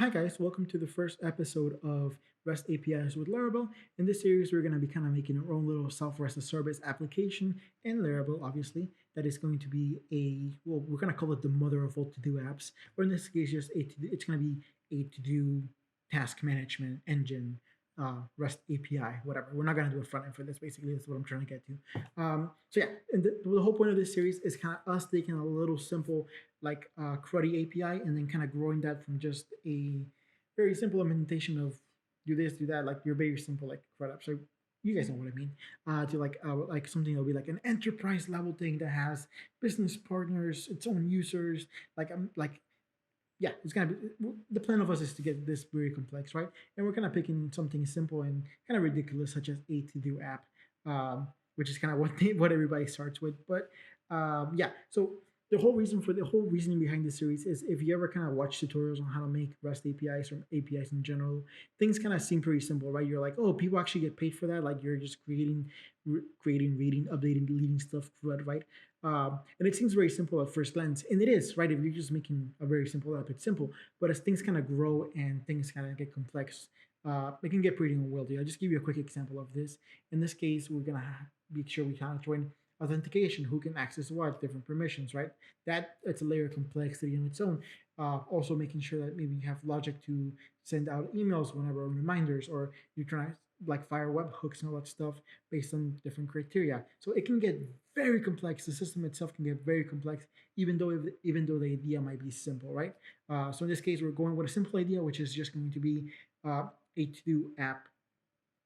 Hi guys, welcome to the first episode of REST APIs with Laravel. In this series, we're going to be kind of making our own little self-REST as service application in Laravel, obviously, that is going to be well, we're going to call it the mother of all to-do apps, or in this case, just it's going to be a to-do task management engine, REST API, whatever. We're not going to do a front end for this, basically, that's what I'm trying to get to. So yeah, and the whole point of this series is kind of us taking a little simple like CRUD API and then kind of growing that from just a very simple implementation of do this, do that, like you're very simple like CRUD app. So you guys know what I mean. To like something that'll be like an enterprise level thing that has business partners, its own users. Like yeah, it's gonna be the plan of us is to get this very complex, right? And we're kind of picking something simple and kind of ridiculous, such as a to do app, which is kind of what everybody starts with. But yeah, so the whole reasoning behind this series is if you ever kind of watch tutorials on how to make REST APIs or APIs in general, things kind of seem pretty simple, right? You're like, oh, people actually get paid for that. Like you're just creating, reading, updating, deleting stuff, right? And it seems very simple at first glance, and it is, right? If you're just making a very simple app, it's simple. But as things kind of grow and things kind of get complex, it can get pretty unwieldy. I'll just give you a quick example of this. In this case, we're gonna make sure we kind of join authentication, who can access what, different permissions, right? That's a layer of complexity in its own. Also making sure that maybe you have logic to send out emails whenever reminders, or you're trying to like fire webhooks and all that stuff based on different criteria. So it can get very complex. The system itself can get very complex, even though the idea might be simple, right? So in this case, we're going with a simple idea, which is just going to be a to-do app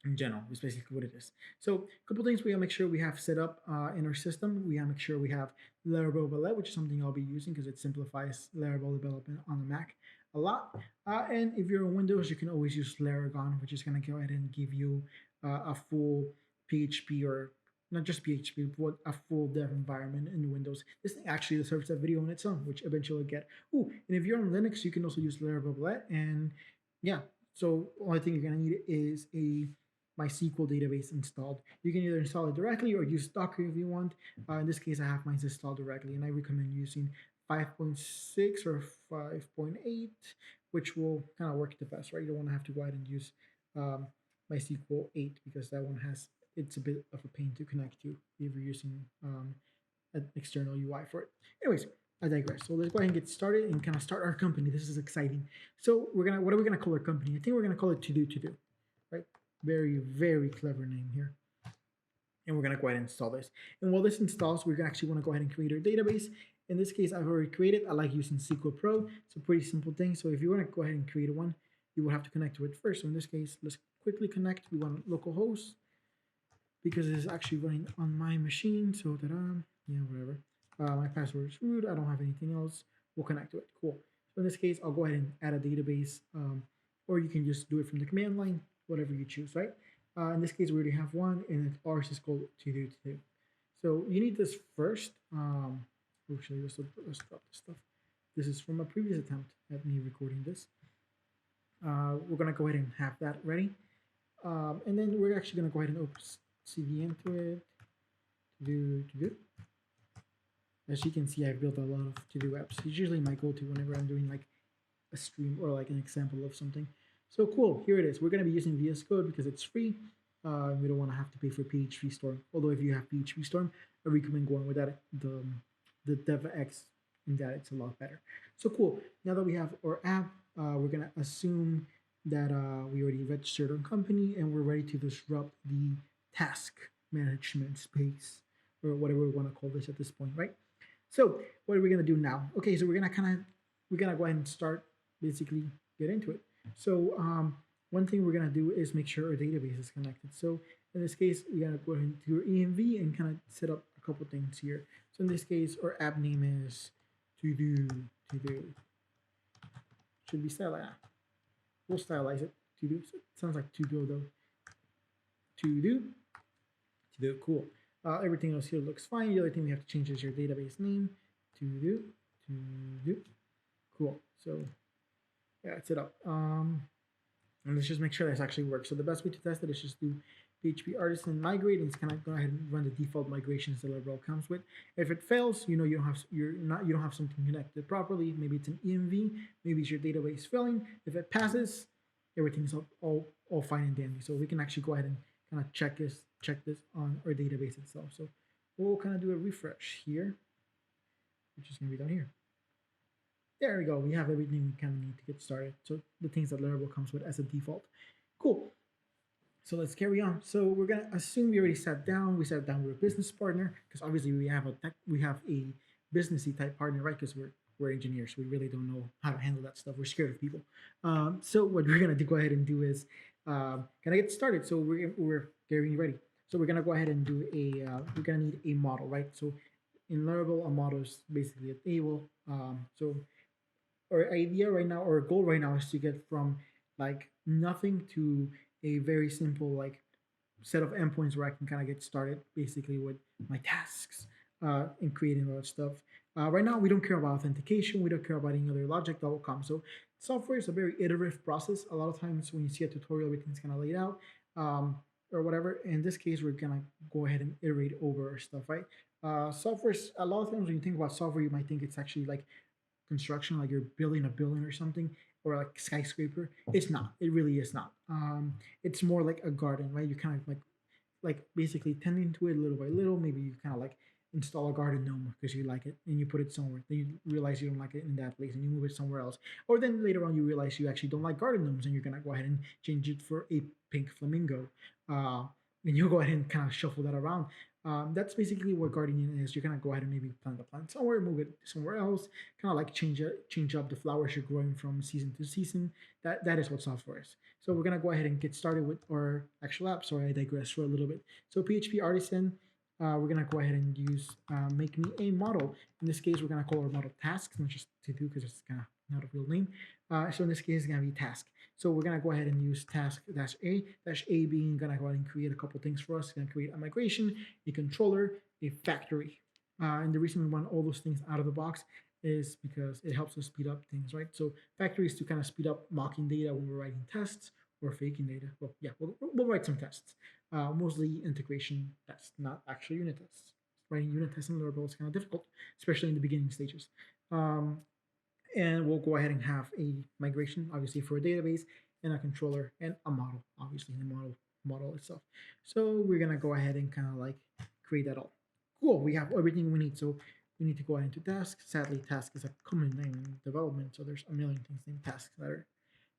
in general is basically what it is. So a couple things we gotta make sure we have set up in our system. We gotta make sure we have Laravel Ballet, which is something I'll be using because it simplifies Laravel development on the Mac a lot. And if you're on Windows, you can always use Laragon, which is gonna go ahead and give you a full PHP or not just PHP, but a full dev environment in Windows. This thing actually deserves a video on its own, which eventually will get. Ooh, and if you're on Linux, you can also use Laravel Ballet. And yeah, so only thing you're gonna need is a MySQL database installed. You can either install it directly or use Docker if you want. In this case, I have mine installed directly, and I recommend using 5.6 or 5.8, which will kind of work the best, right? You don't want to have to go ahead and use um, MySQL 8 because that one has it's a bit of a pain to connect to if you're using an external UI for it. Anyways, I digress. So let's go ahead and get started and kind of start our company. This is exciting. So what are we gonna call our company? I think we're gonna call it To Do, right? Very, very clever name here. And we're going to go ahead and install this. And while this installs, we're actually want to go ahead and create our database. In this case, I've already created. I like using SQL Pro. It's a pretty simple thing. So if you want to go ahead and create one, you will have to connect to it first. So in this case, let's quickly connect. We want localhost because it's actually running on my machine. So that yeah, whatever. My password is root. I don't have anything else. We'll connect to it. Cool. So in this case, I'll go ahead and add a database, or you can just do it from the command line, whatever you choose, right? In this case, we already have one, and ours is called TodoTodo. So you need this first. Actually, let's drop this stuff. This is from a previous attempt at me recording this. We're gonna go ahead and have that ready, and then we're actually gonna go ahead and open CD into it. To do. As you can see, I've built a lot of to-do apps. It's usually my go-to whenever I'm doing like a stream or like an example of something. So cool, here it is. We're going to be using VS Code because it's free. We don't want to have to pay for PHP Storm. Although if you have PHP Storm, I recommend going with that. The DevX in that it's a lot better. So cool. Now that we have our app, we're going to assume that we already registered our company and we're ready to disrupt the task management space or whatever we want to call this at this point, right? So what are we going to do now? Okay, so we're going to go ahead and start basically get into it. So one thing we're gonna do is make sure our database is connected. So in this case, we gotta go ahead to our env and kind of set up a couple things here. So in this case, our app name is To Do. Should be stylized. We'll stylize it. To do. So it sounds like TodoTodo. To do. Cool. Everything else here looks fine. The other thing we have to change is your database name. To do. Cool. So yeah, it's set up. And let's just make sure this actually works. So the best way to test it is just do PHP artisan migrate, and it's gonna go ahead and run the default migrations that Laravel comes with. If it fails, you know you don't have something connected properly. Maybe it's an EMV, maybe it's your database failing. If it passes, everything's all fine and dandy. So we can actually go ahead and kind of check this on our database itself. So we'll kind of do a refresh here, which is gonna be down here. There we go. We have everything we kind of need to get started. So the things that Laravel comes with as a default. Cool. So let's carry on. So we're gonna assume we already sat down. We sat down with a business partner because obviously we have a businessy type partner, right? Because we're engineers. We really don't know how to handle that stuff. We're scared of people. So what we're gonna go ahead and do is gonna get started. So we're getting ready. So we're gonna go ahead and do we're gonna need a model, right? So in Laravel, a model is basically a table. So our idea right now, or goal right now, is to get from like nothing to a very simple like set of endpoints where I can kind of get started basically with my tasks and creating all that stuff. Right now, we don't care about authentication. We don't care about any other logic that will come. So software is a very iterative process. A lot of times when you see a tutorial, everything's kind of laid out or whatever. In this case, we're going to go ahead and iterate over our stuff, right? Software, a lot of times when you think about software, you might think it's actually like construction, like you're building a building or something, or like skyscraper. It's not. It really is not. It's more like a garden, right? You kind of like basically tending to it little by little. Maybe you kind of like install a garden gnome because you like it and you put it somewhere. Then you realize you don't like it in that place and you move it somewhere else. Or then later on you realize you actually don't like garden gnomes and you're gonna go ahead and change it for a pink flamingo. And you'll go ahead and kind of shuffle that around. That's basically what gardening is. You're gonna go ahead and maybe plant the plant somewhere, move it somewhere else, kind of like change up the flowers you're growing from season to season. That is what software is. So we're gonna go ahead and get started with our actual app. Sorry, I digress for a little bit. So PHP artisan, we're gonna go ahead and use make me a model. In this case, we're gonna call our model tasks, not just to do because it's kind of not a real name. So in this case, it's gonna be task. So we're gonna go ahead and use task -a being gonna go ahead and create a couple things for us. It's gonna create a migration, a controller, a factory. And the reason we want all those things out of the box is because it helps us speed up things, right? So factories to kind of speed up mocking data when we're writing tests or faking data. Well, yeah, we'll write some tests, mostly integration tests, not actual unit tests. Writing unit tests in Laravel is kind of difficult, especially in the beginning stages. And we'll go ahead and have a migration, obviously, for a database and a controller and a model, obviously, the model itself. So we're gonna go ahead and kind of like create that all. Cool, we have everything we need. So we need to go ahead into tasks. Sadly, task is a common name in development, so there's a million things named tasks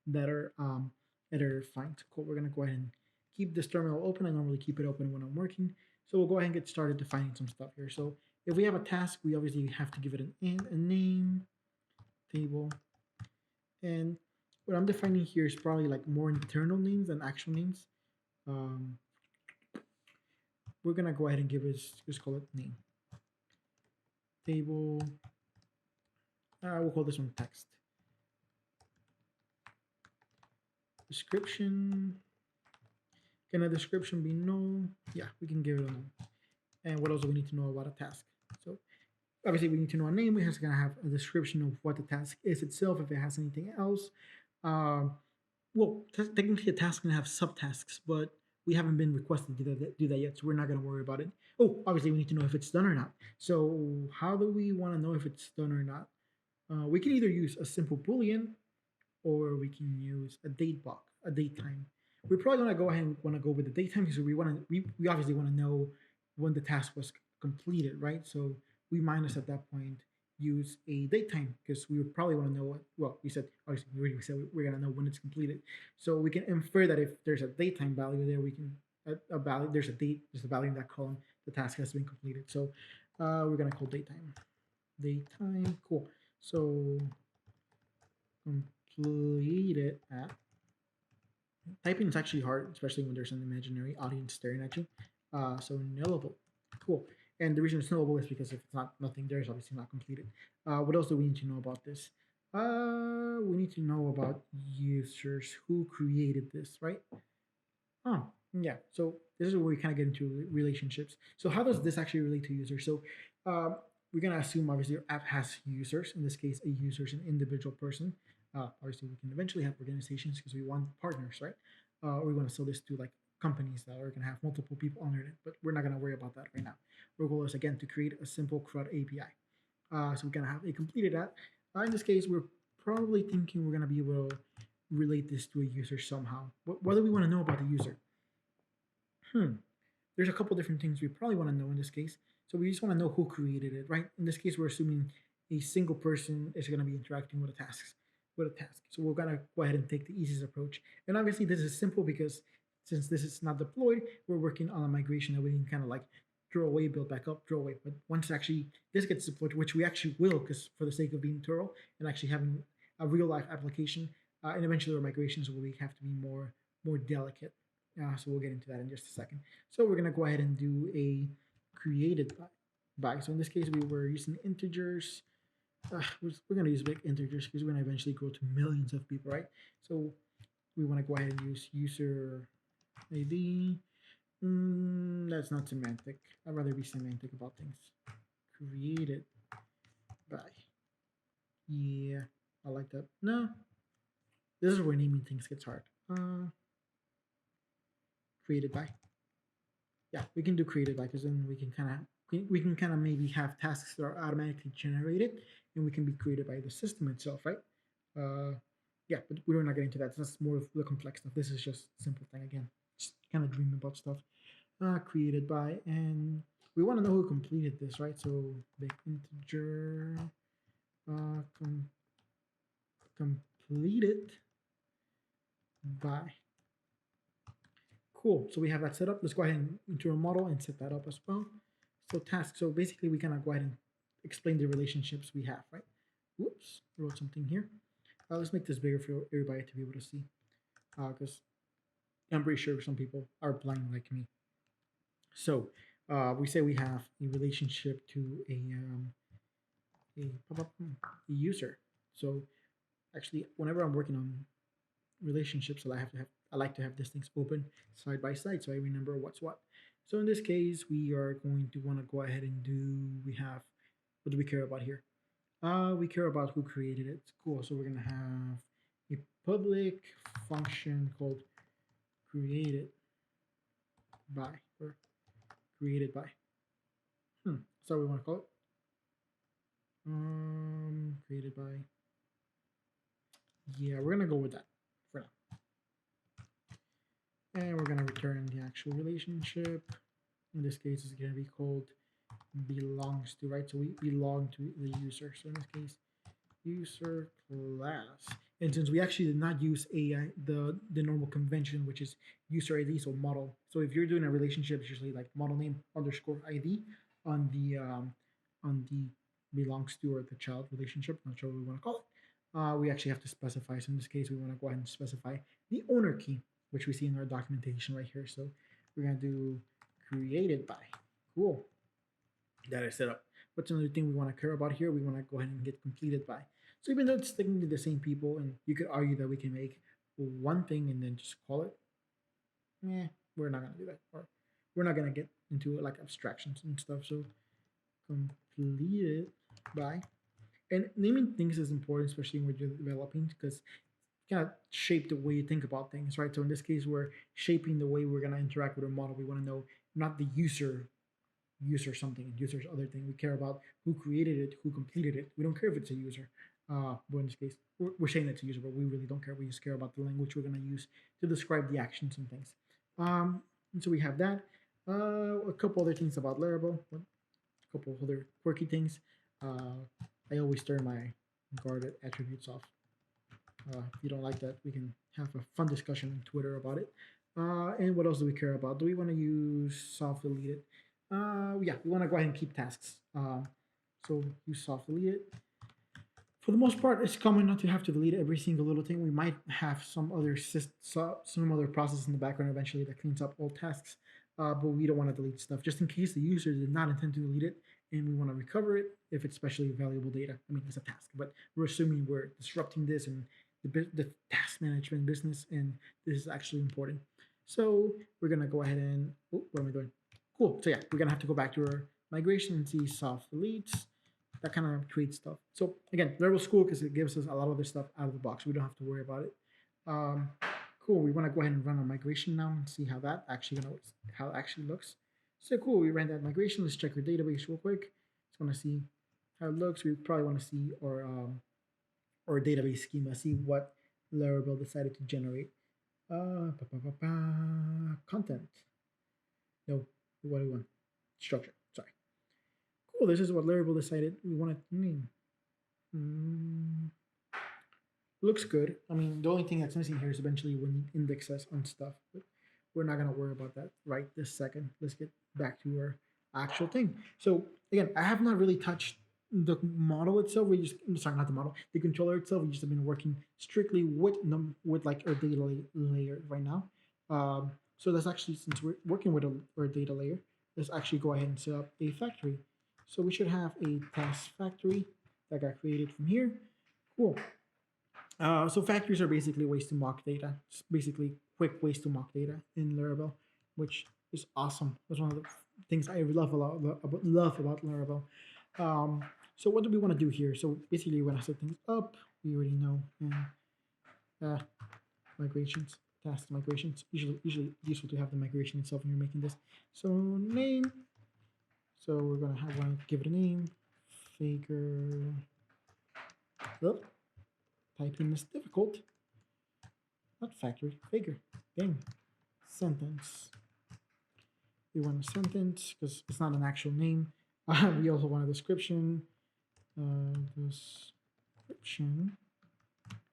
that are fine. So cool, we're gonna go ahead and keep this terminal open. I normally keep it open when I'm working. So we'll go ahead and get started defining some stuff here. So if we have a task, we obviously have to give it a name, table, and what I'm defining here is probably like more internal names than actual names. Um, we're gonna go ahead and give it, just call it name. Table, we'll call this one text. Description, can a description be null? Yeah, we can give it a null. And what else do we need to know about a task? So obviously we need to know a name. It's gonna have a description of what the task is itself, if it has anything else. Well, technically a task can have subtasks, but we haven't been requested to do that yet, so we're not going to worry about it. Oh, obviously we need to know if it's done or not. So how do we want to know if it's done or not? We can either use a simple boolean, or we can use a date block, a date time. We're probably going to go ahead and want to go with the date time because we obviously want to know when the task was completed, right? So we minus at that point use a date time because we would probably want to know what, well, we said, obviously, we said we're going to know when it's completed. So we can infer that if there's a date time value there, we can, a value, there's a value in that column, the task has been completed. So we're going to call date time, cool. So completed at, typing is actually hard, especially when there's an imaginary audience staring at you. So nullable, cool. And the reason it's nullable is because if it's not nothing there, it's obviously not completed. What else do we need to know about this? We need to know about users who created this, right? Oh, yeah. So this is where we kind of get into relationships. So how does this actually relate to users? So we're gonna assume obviously your app has users. In this case, a user is an individual person. Obviously, we can eventually have organizations because we want partners, right? Or we want to sell this to like companies that are going to have multiple people under it, but we're not going to worry about that right now. Our goal is again to create a simple CRUD API. So we're going to have a completed app. In this case, we're probably thinking we're going to be able to relate this to a user somehow. What do we want to know about the user? Hmm. There's a couple different things we probably want to know in this case. So we just want to know who created it, right? In this case, we're assuming a single person is going to be interacting with a task. So we're gonna go ahead and take the easiest approach. And obviously, this is simple because since this is not deployed, we're working on a migration that we can kind of like throw away, build back up, throw away. But once actually this gets deployed, which we actually will, because for the sake of being thorough and actually having a real life application, and eventually our migrations will have to be more delicate. So we'll get into that in just a second. So we're gonna go ahead and do a created by. So in this case, we were using integers. We're going to use big integers because we're going to eventually grow to millions of people, right? So we want to go ahead and use user ID. That's not semantic. I'd rather be semantic about things. Created by. Yeah, I like that. No, this is where naming things gets hard. Created by. Yeah, we can do created by because then we can kind of maybe have tasks that are automatically generated and we can be created by the system itself, right? Uh, yeah, but we're not getting into that. That's more of the complex stuff. This is just simple thing again. Just kind of dreaming about stuff. Created by, and we want to know who completed this, right? So big integer completed by. Cool. So we have that set up. Let's go ahead and into our model and set that up as well. So task. So basically, we kind of go ahead and explain the relationships we have, right? Whoops, wrote something here. Let's make this bigger for everybody to be able to see, because I'm pretty sure some people are blind like me. So we say we have a relationship to a user. So actually, whenever I'm working on relationships, I like to have these things open side by side so I remember what's what. So in this case, we are going to want to go ahead and we have, what do we care about here? We care about who created it. Cool. So we're gonna have a public function called created by or created by. So we want to call it created by. Yeah, we're gonna go with that for now. And we're gonna return the actual relationship. In this case, it's gonna be called belongs to, right? So we belong to the user. So in this case, user class. And since we actually did not use AI, the normal convention, which is user ID, so model. So if you're doing a relationship, it's usually like model name underscore ID on the belongs to or the child relationship. Not sure what we want to call it. We actually have to specify. So in this case, we want to go ahead and specify the owner key, which we see in our documentation right here. So we're gonna do created by. Cool. That is set up. What's another thing we want to care about here? We want to go ahead and get completed by. So even though it's technically the same people, and you could argue that we can make one thing and then just call it, we're not gonna do that. Or we're not gonna get into like abstractions and stuff. So completed by. And naming things is important, especially when you're developing, because kind of shape the way you think about things, right? So in this case, we're shaping the way we're gonna interact with our model. We want to know not the user something and user's other thing. We care about who created it, who completed it. We don't care if it's a user. But in this case, we're saying it's a user, but we really don't care. We just care about the language we're going to use to describe the actions and things. And so we have that. A couple other things about Laravel. A couple other quirky things. I always turn my guarded attributes off. If you don't like that, we can have a fun discussion on Twitter about it. And what else do we care about? Do we want to use soft delete it? Yeah, we want to go ahead and keep tasks. So use soft delete it. For the most part, it's common not to have to delete every single little thing. We might have some other process in the background eventually that cleans up all tasks, but we don't want to delete stuff just in case the user did not intend to delete it and we want to recover it if it's especially valuable data. I mean, it's a task, but we're assuming we're disrupting this and the task management business, and this is actually important. So we're gonna go ahead and what am I doing? Cool. So yeah, we're gonna have to go back to our migration and see soft deletes. That kind of creates stuff. So again, Laravel's cool because it gives us a lot of this stuff out of the box. We don't have to worry about it. Cool. We want to go ahead and run our migration now and see how that actually how it actually looks. So cool. We ran that migration. Let's check our database real quick. Just want to see how it looks. We probably want to see our database schema. See what Laravel decided to generate. Content. No. What do we want? Structure. Sorry. Cool. This is what Laravel decided we wanted to name. Mm, looks good. I mean, the only thing that's missing here is eventually when you index us on stuff. But we're not gonna worry about that right this second. Let's get back to our actual thing. So again, I have not really touched the model itself. We just sorry, not the model, the controller itself. We just have been working strictly with with like our data layer right now. So that's actually since we're working with our data layer, let's actually go ahead and set up a factory. So we should have a test factory that got created from here. Cool. So factories are basically ways to mock data. It's basically quick ways to mock data in Laravel, which is awesome. That's one of the things I love a lot love about Laravel. So what do we want to do here? So basically, we want to set things up. We already know and migrations, task migrations. Usually useful to have the migration itself when you're making this. So name. So we're gonna want to give it a name. Faker. Oh, typing is difficult. Not factory, figure. Dang. Sentence. We want a sentence because it's not an actual name. We also want a description. Description.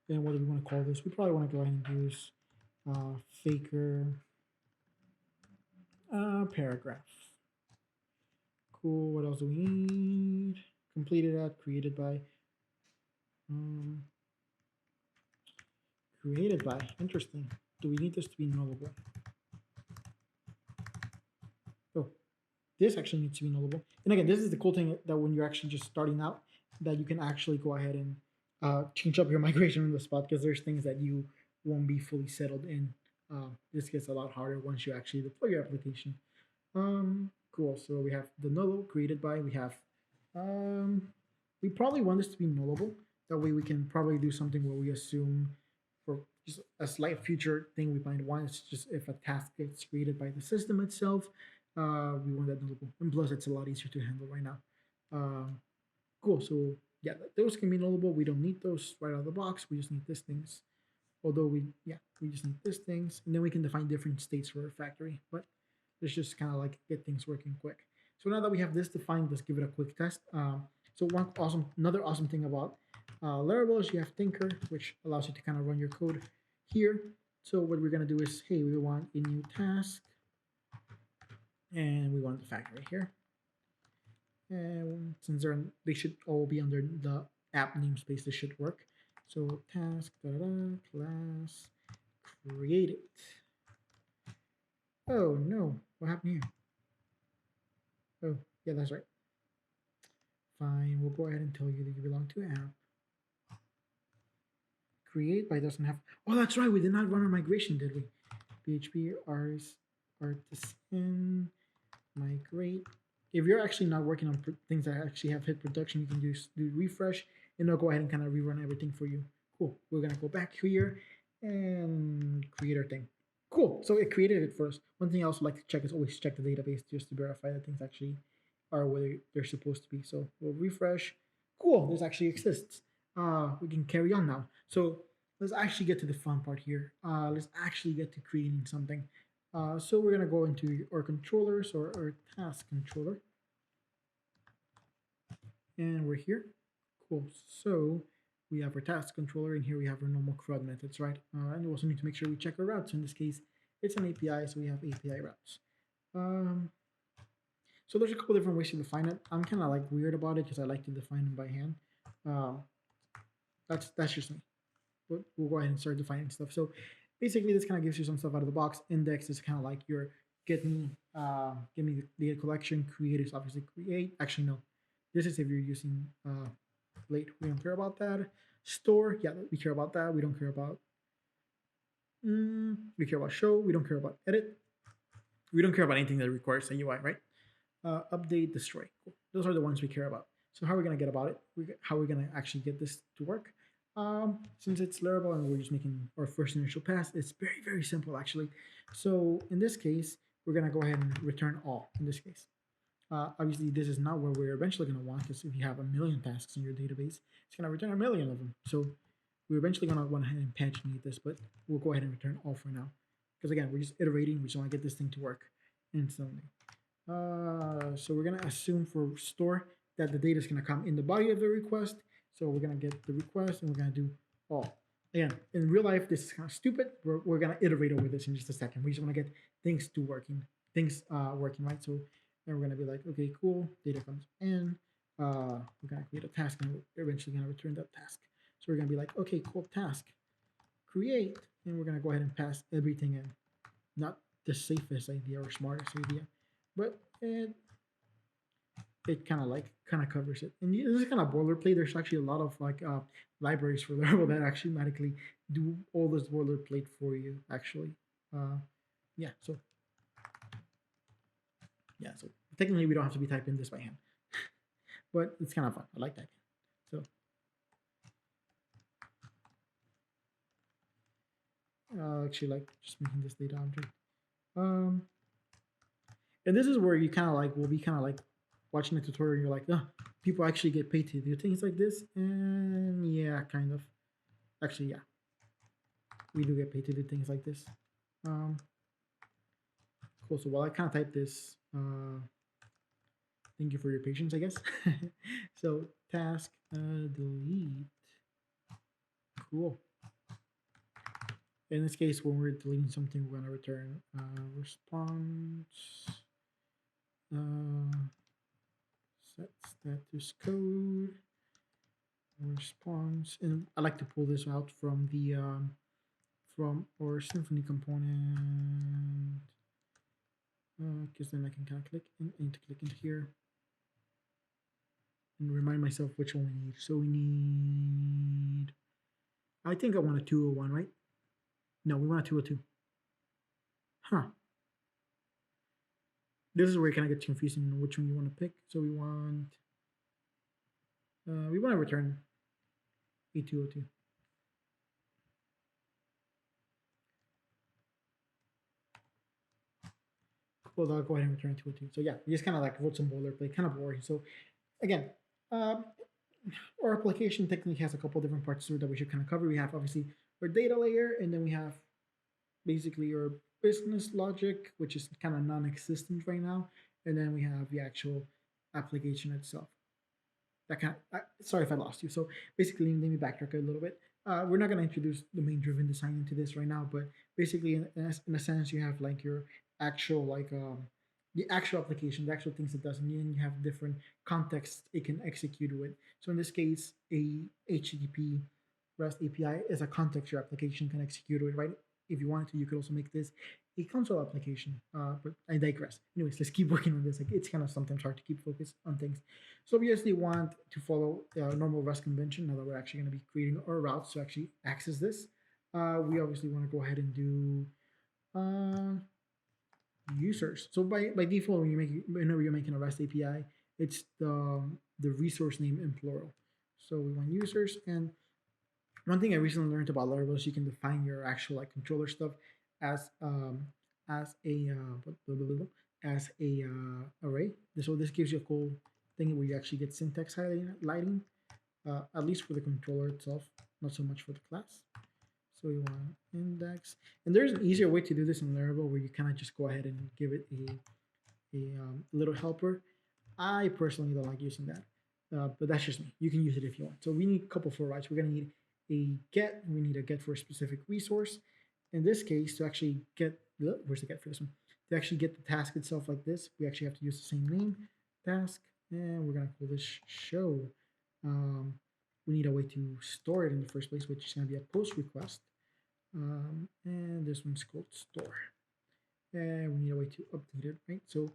And what do we want to call this? We probably want to go ahead and use faker paragraph. Cool. What else do we need? Completed at, created by. Created by. Interesting. Do we need this to be nullable? Oh, this actually needs to be nullable. And again, this is the cool thing that when you're actually just starting out, that you can actually go ahead and change up your migration on the spot because there's things that you won't be fully settled in. This gets a lot harder once you actually deploy your application. Cool. So we have the null created by. We have. We probably want this to be nullable. That way we can probably do something where we assume for just a slight future thing we might want. It's just if a task gets created by the system itself, we want that nullable. And plus, it's a lot easier to handle right now. Cool. So yeah, those can be nullable. We don't need those right out of the box. We just need these things. Although we just need these things, and then we can define different states for a factory. But let's just kind of like get things working quick. So now that we have this defined, let's give it a quick test. So another awesome thing about Laravel is you have Tinker, which allows you to kind of run your code here. So what we're gonna do is, hey, we want a new task, and we want the factory here. And since they should all be under the app namespace, this should work. So task class create it. Oh no, what happened here? Oh yeah, that's right. Fine, we'll go ahead and tell you that you belong to app. Create by doesn't have. Oh, that's right. We did not run a migration, did we? PHP artisan migrate. If you're actually not working on things that actually have hit production, you can do refresh, and it'll go ahead and kind of rerun everything for you. Cool. We're gonna go back here and create our thing. Cool. So it created it first. One thing I also like to check is always check the database just to verify that things actually are where they're supposed to be. So we'll refresh. Cool. This actually exists. We can carry on now. So let's actually get to the fun part here. Let's actually get to creating something. So we're gonna go into our controllers or our task controller, and we're here. Cool. So we have our task controller, and here we have our normal CRUD methods, right? And we also need to make sure we check our routes. In this case, it's an API, so we have API routes. So there's a couple different ways to define it. I'm kind of like weird about it because I like to define them by hand. That's just me. But we'll go ahead and start defining stuff. So basically, this kind of gives you some stuff out of the box. Index is kind of like your get me the data collection. Create is obviously create. Actually, no. This is if you're using late. We don't care about that. Store, yeah, we care about that. We don't care about. We care about show. We don't care about edit. We don't care about anything that requires a UI, right? Update, destroy. Cool. Those are the ones we care about. So how are we gonna get about it? How are we gonna actually get this to work? Since it's Laravel and we're just making our first initial pass, it's very, very simple actually. So in this case, we're gonna go ahead and return all in this case. Obviously, this is not where we're eventually gonna want, because if you have a million tasks in your database, it's gonna return a million of them. So we're eventually gonna want to and paginate this, but we'll go ahead and return all for now. Because again, we're just iterating, we just wanna get this thing to work instantly. So we're gonna assume for store that the data is gonna come in the body of the request. So we're gonna get the request and we're gonna do all. Again, in real life, this is kind of stupid. We're gonna iterate over this in just a second. We just wanna get things to working, things working, right? So then we're gonna be like, okay, cool, data comes in. We're gonna create a task and we're eventually gonna return that task. So we're gonna be like, okay, cool, task, create, and we're gonna go ahead and pass everything in. Not the safest idea or smartest idea, but it kind of covers it. And this is kind of boilerplate. There's actually a lot of libraries for Laravel that actually automatically do all this boilerplate for you. Actually, uh, yeah. So yeah. So technically, we don't have to be typing this by hand, but it's kind of fun. I like that. So actually like just making this data object. Um, and this is where you kind of like will be kind of like watching the tutorial. And you're like, oh, people actually get paid to do things like this, and yeah, kind of. Actually, yeah, we do get paid to do things like this. Um, cool. So while I kind of type this, thank you for your patience, I guess. So task delete. Cool. In this case, when we're deleting something, we're gonna return response uh, set status code response, and I like to pull this out from our Symfony component, because then I can kind of click and I need to click into here and remind myself which one we need. So we need, I think I want a 201, right? No, we want a 202. Huh. This is where it kind of gets confusing on which one you want to pick. So we want to return a 202. Well, I'll go ahead and return 202. So yeah, we just kind of like wrote some boilerplate, kind of boring. So again, um, our application technically has a couple different parts that we should kind of cover. We have obviously our data layer, and then we have basically your business logic, which is kind of non-existent right now, and then we have the actual application itself. That kind of, sorry if I lost you. So basically, let me backtrack a little bit. We're not going to introduce domain driven design into this right now, but basically, in a sense, you have like your actual the actual application, the actual things it does, and then you have different contexts it can execute with. So in this case, a HTTP REST API is a context your application can execute with, right? If you wanted to, you could also make this a console application. But I digress. Anyways, let's keep working on this. Like it's kind of sometimes hard to keep focus on things. So we obviously want to follow normal REST convention. Now that we're actually going to be creating our routes to actually access this, we obviously want to go ahead and do uh, users. So by default, whenever you're making a REST API, it's the resource name in plural. So we want users. And one thing I recently learned about Laravel is you can define your actual like controller stuff as as a array. So this gives you a cool thing where you actually get syntax highlighting, at least for the controller itself, not so much for the class. So we want index, and there's an easier way to do this in Laravel where you kind of just go ahead and give it a little helper. I personally don't like using that, but that's just me. You can use it if you want. So we need a couple for rights. We're gonna need a get. We need a get for a specific resource. In this case, to actually get, where's the get for this one? To actually get the task itself like this, we actually have to use the same name, task, and we're gonna call this show. We need a way to store it in the first place, which is gonna be a post request. And this one's called store. And we need a way to update it, right? So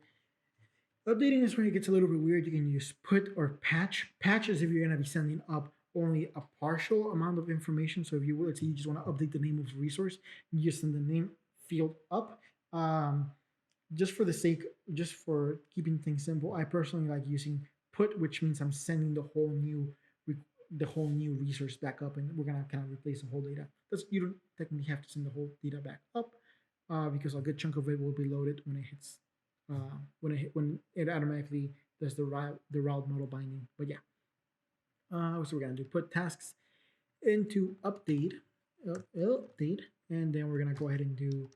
updating is where it gets a little bit weird. You can use put or patch. Patch is if you're going to be sending up only a partial amount of information. So if you let's say you just want to update the name of the resource, you just send the name field up. Just for the sake, just for keeping things simple, I personally like using put, which means I'm sending the whole new the whole new resource back up, and we're gonna kind of replace the whole data. That's, you don't technically have to send the whole data back up, because a good chunk of it will be loaded when it hits, when it automatically does the route model binding. But yeah, so we're gonna do put tasks into update, and then we're gonna go ahead and do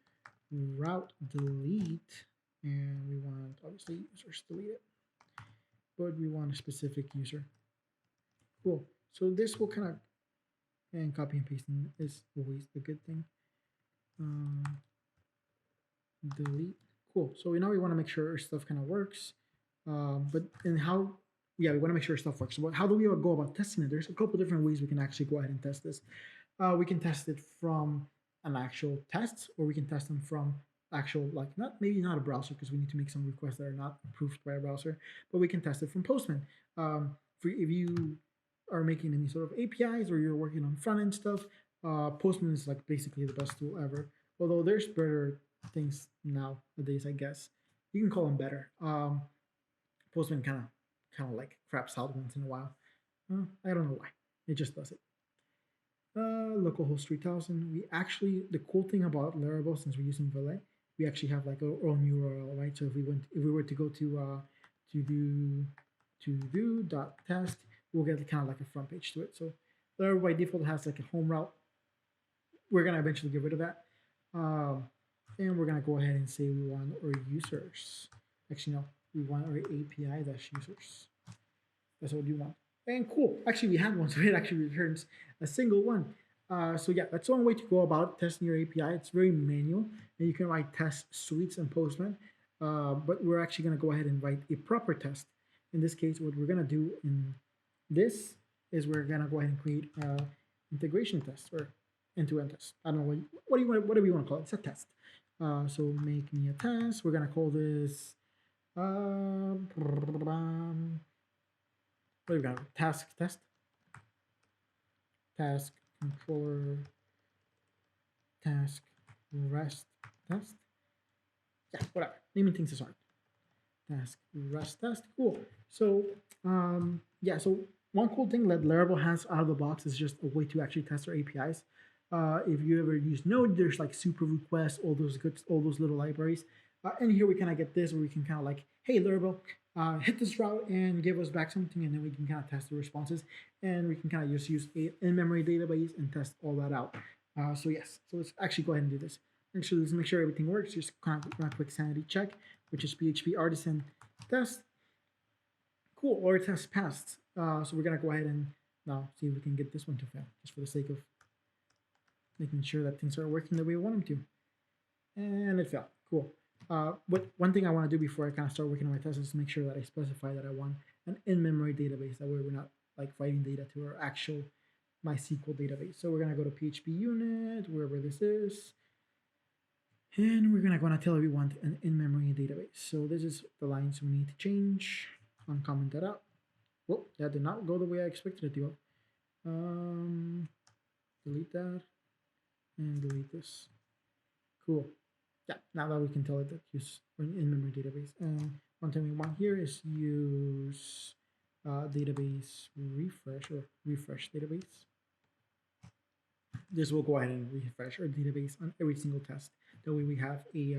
route delete, and we want obviously users deleted, but we want a specific user. Cool. So this will kind of, and copy and pasting is always a good thing. Um, delete. Cool. So now we want to make sure our stuff kind of works. But and how? Yeah, we want to make sure stuff works. So how do we go about testing it? There's a couple different ways we can actually go ahead and test this. We can test it from an actual test, or we can test them from actual, like, not, maybe not a browser, because we need to make some requests that are not approved by a browser, but we can test it from Postman. If you are making any sort of APIs, or you're working on front end stuff, Postman is like basically the best tool ever. Although there's better things nowadays, I guess. You can call them better. Postman kind of like craps out once in a while. I don't know why. It just does it. Localhost 3000. We actually, the cool thing about Laravel, since we're using Valet, we actually have like our own URL, right? So if we were to go to todo.test, we'll get kind of like a front page to it. So Laravel by default has like a home route. We're gonna eventually get rid of that, and we're gonna go ahead and say we want our users. Actually, no, we want our API-users. That's what we want. And cool. Actually, we had one, so it actually returns a single one. So yeah, that's one way to go about testing your API. It's very manual, and you can write test suites in Postman. But we're actually going to go ahead and write a proper test. In this case, what we're going to do in this is we're going to go ahead and create an integration test, or end-to-end test. I don't know whatever you want to call it. It's a test. So make me a test. We're going to call this what do we got? Task test, task controller, task rest test. Yeah, whatever. Naming things is hard. Task rest test. Cool. So yeah. So one cool thing that Laravel has out of the box is just a way to actually test our APIs. If you ever use Node, there's like super requests, all those little libraries. And here we kind of get this, where we can kind of like, hey Laravel, hit this route and give us back something, and then we can kind of test the responses, and we can kind of just use a in-memory database and test all that out. So yes, so let's actually go ahead and do this. Actually, let's make sure everything works. Just kind of run a quick sanity check, which is PHP artisan test. Cool, our test passed. So we're gonna go ahead and now see if we can get this one to fail, just for the sake of making sure that things are working the way we want them to. And it failed. Cool. One thing I want to do before I kind of start working on my tests is to make sure that I specify that I want an in-memory database. That way we're not like writing data to our actual MySQL database. So we're gonna go to PHP unit, wherever this is, and we're gonna tell it we want an in-memory database. So this is the lines we need to change. Uncomment that out. Well, that did not go the way I expected it to go. Delete that and delete this. Cool. Yeah, now that we can tell it that use an in-memory database. And one thing we want here is use database refresh, or refresh database. This will go ahead and refresh our database on every single test. That way we have a,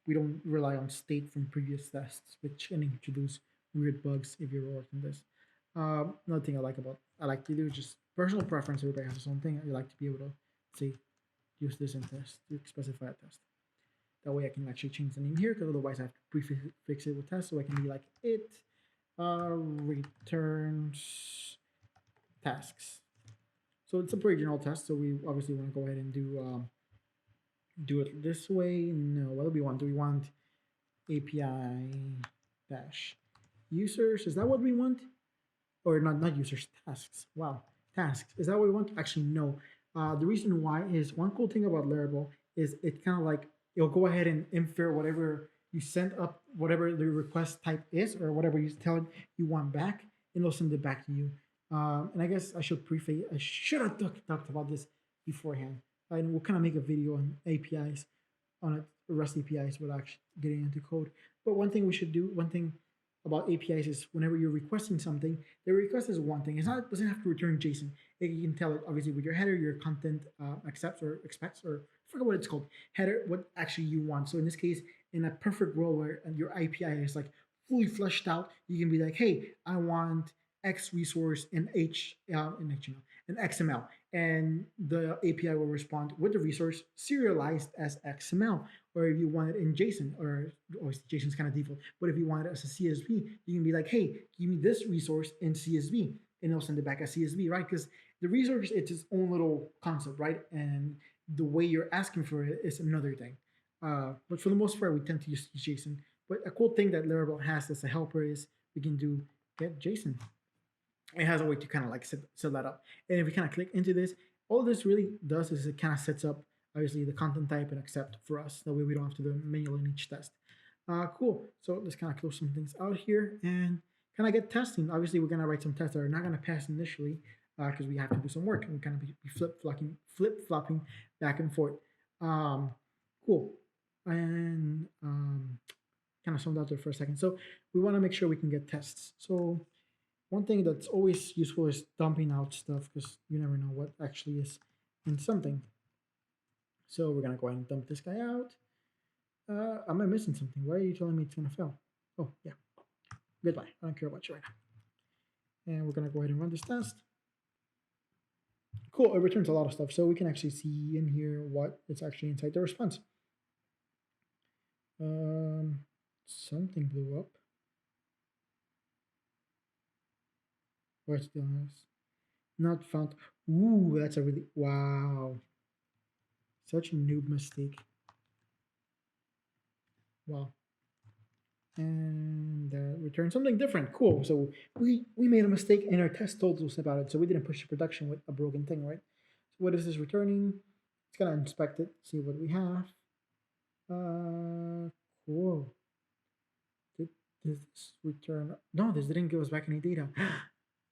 we don't rely on state from previous tests, which can introduce weird bugs if you're working this. Another thing I like to do, just personal preference, everybody has its own thing. I like to be able to say, use this in test, to specify a test. That way I can actually change the name here, because otherwise I have to prefix it with test. So I can be like, it returns tasks. So it's a pretty general test. So we obviously want to go ahead and do it this way. No, what do we want? Do we want API dash users? Is that what we want? Or not users, tasks. Wow, tasks. Is that what we want? Actually, no. The reason why is, one cool thing about Laravel is it kind of like, it'll go ahead and infer whatever you send up, whatever the request type is, or whatever you tell it you want back, and it'll send it back to you. And I guess I should have talked about this beforehand. And we'll kind of make a video on APIs, on it, REST APIs, without actually getting into code. But one thing we should do, one thing about APIs is whenever you're requesting something, the request is one thing. It's not, it doesn't have to return JSON. You can tell it obviously with your header, your content accepts or expects, or I forget what it's called, header, what actually you want. So in this case, in a perfect world where your API is like fully fleshed out, you can be like, hey, I want X resource in HTML, in XML, and the API will respond with the resource serialized as XML. Or if you want it in JSON, or JSON's kind of default, but if you want it as a CSV, you can be like, hey, give me this resource in CSV, and it'll send it back as CSV, right? Because the resource, it's its own little concept, right? And the way you're asking for it is another thing. But for the most part, we tend to use JSON. But a cool thing that Laravel has as a helper is we can do get JSON. It has a way to kind of like set that up. And if we kind of click into this, all this really does is it kind of sets up obviously the content type and accept for us. That way we don't have to do manual in each test. Cool. So let's kind of close some things out here and kind of get testing. Obviously, we're gonna write some tests that are not gonna pass initially because we have to do some work and we kind of be flip flopping back and forth. Um, cool. And kind of summed out there for a second. So we want to make sure we can get tests. So one thing that's always useful is dumping out stuff because you never know what actually is in something. So we're gonna go ahead and dump this guy out. Am I missing something? Why are you telling me it's gonna fail? Oh yeah, goodbye. I don't care about you right now. And we're gonna go ahead and run this test. Cool, it returns a lot of stuff. So we can actually see in here what it's actually inside the response. Something blew up. Where's the not found? Ooh, that's a really, wow. Such a noob mistake. Wow. And return something different. Cool. So we made a mistake and our test told us about it. So we didn't push to production with a broken thing, right? So what is this returning? It's gonna inspect it, see what we have. Cool. Did this return? No, this didn't give us back any data.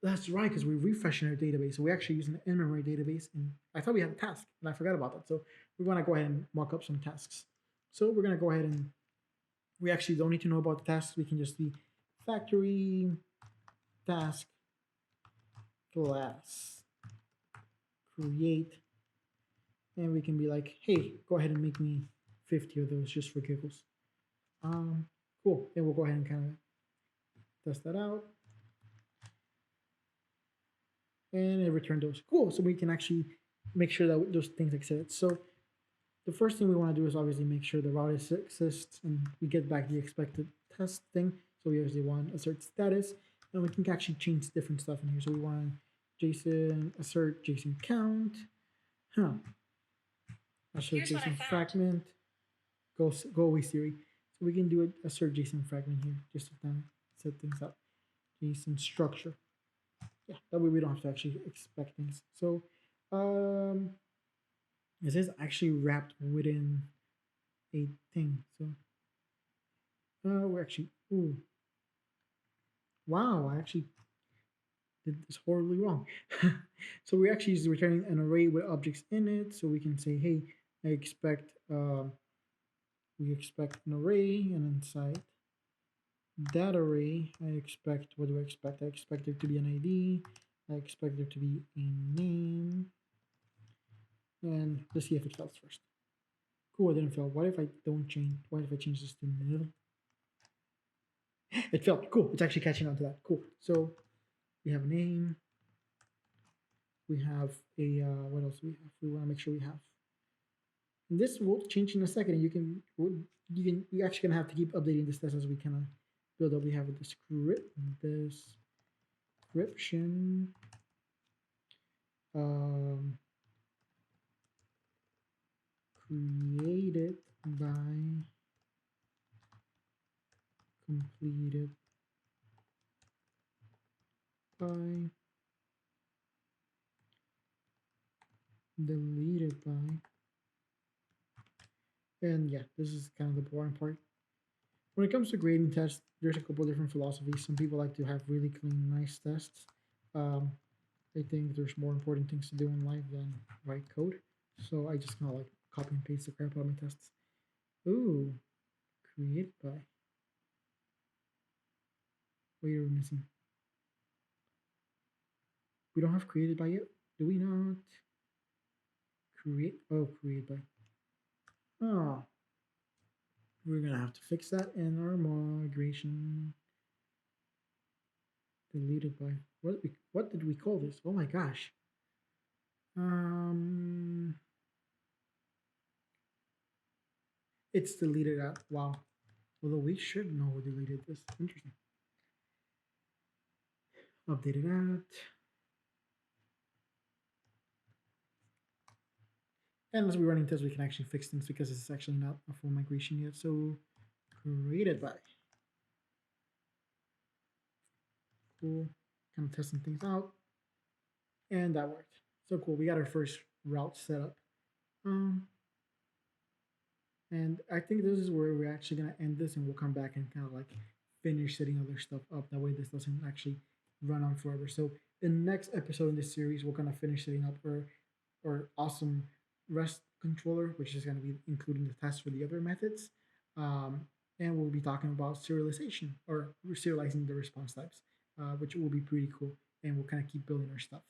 That's right, because we're refreshing our database. So we're actually using the in-memory database, and I thought we had a task, and I forgot about that. So we want to go ahead and mock up some tasks. So we're going to go ahead and we actually don't need to know about the tasks. We can just be factory task class create, and we can be like, hey, go ahead and make me 50 of those just for giggles. Cool. And we'll go ahead and kind of test that out. And it returned those. Cool. So we can actually make sure that those things exist. So the first thing we want to do is obviously make sure the route exists and we get back the expected test thing. So we obviously want assert status, and we can actually change different stuff in here. So we want JSON assert JSON count. Assert JSON fragment. Go away Siri. So we can do it assert JSON fragment here just to kind of set things up. JSON structure. Yeah, that way we don't have to actually expect things. So this is actually wrapped within a thing. So we're actually, ooh, wow, I actually did this horribly wrong. So we actually is returning an array with objects in it. So we can say, hey, I expect we expect an array, and inside that array, I expect, what do I expect? I expect there to be an ID. I expect there to be a name. And let's see if it fails first. Cool, it didn't fail. What if I don't change? What if I change this to nil? It failed. Cool, it's actually catching on to that. Cool. So we have a name. We have a, what else do we have? We want to make sure we have. And this will change in a second. You're actually gonna have to keep updating this test as we kind of build up. We have a description. Created by completed by deleted by, and yeah, this is kind of the boring part. When it comes to grading tests, there's a couple different philosophies. Some people like to have really clean, nice tests. I think there's more important things to do in life than write code. So I just kind of like copy and paste the crap out of my tests. Ooh, create by. Wait, we're missing. We don't have created by yet. Do we not? Create. Oh, create by. Oh, we're gonna have to fix that in our migration. Deleted by. What did we call this? Oh my gosh. Um, it's deleted out. Wow. Although we should know who deleted this. Interesting. Updated out. And as we're running tests, we can actually fix things because it's actually not a full migration yet. So created by. Cool. Kind of testing things out. And that worked. So cool. We got our first route set up. Um, and I think this is where we're actually gonna end this, and we'll come back and kind of like finish setting other stuff up. That way, this doesn't actually run on forever. So in the next episode in this series, we're gonna finish setting up our awesome REST controller, which is gonna be including the tests for the other methods. Um, and we'll be talking about serialization or serializing the response types, which will be pretty cool. And we'll kind of keep building our stuff.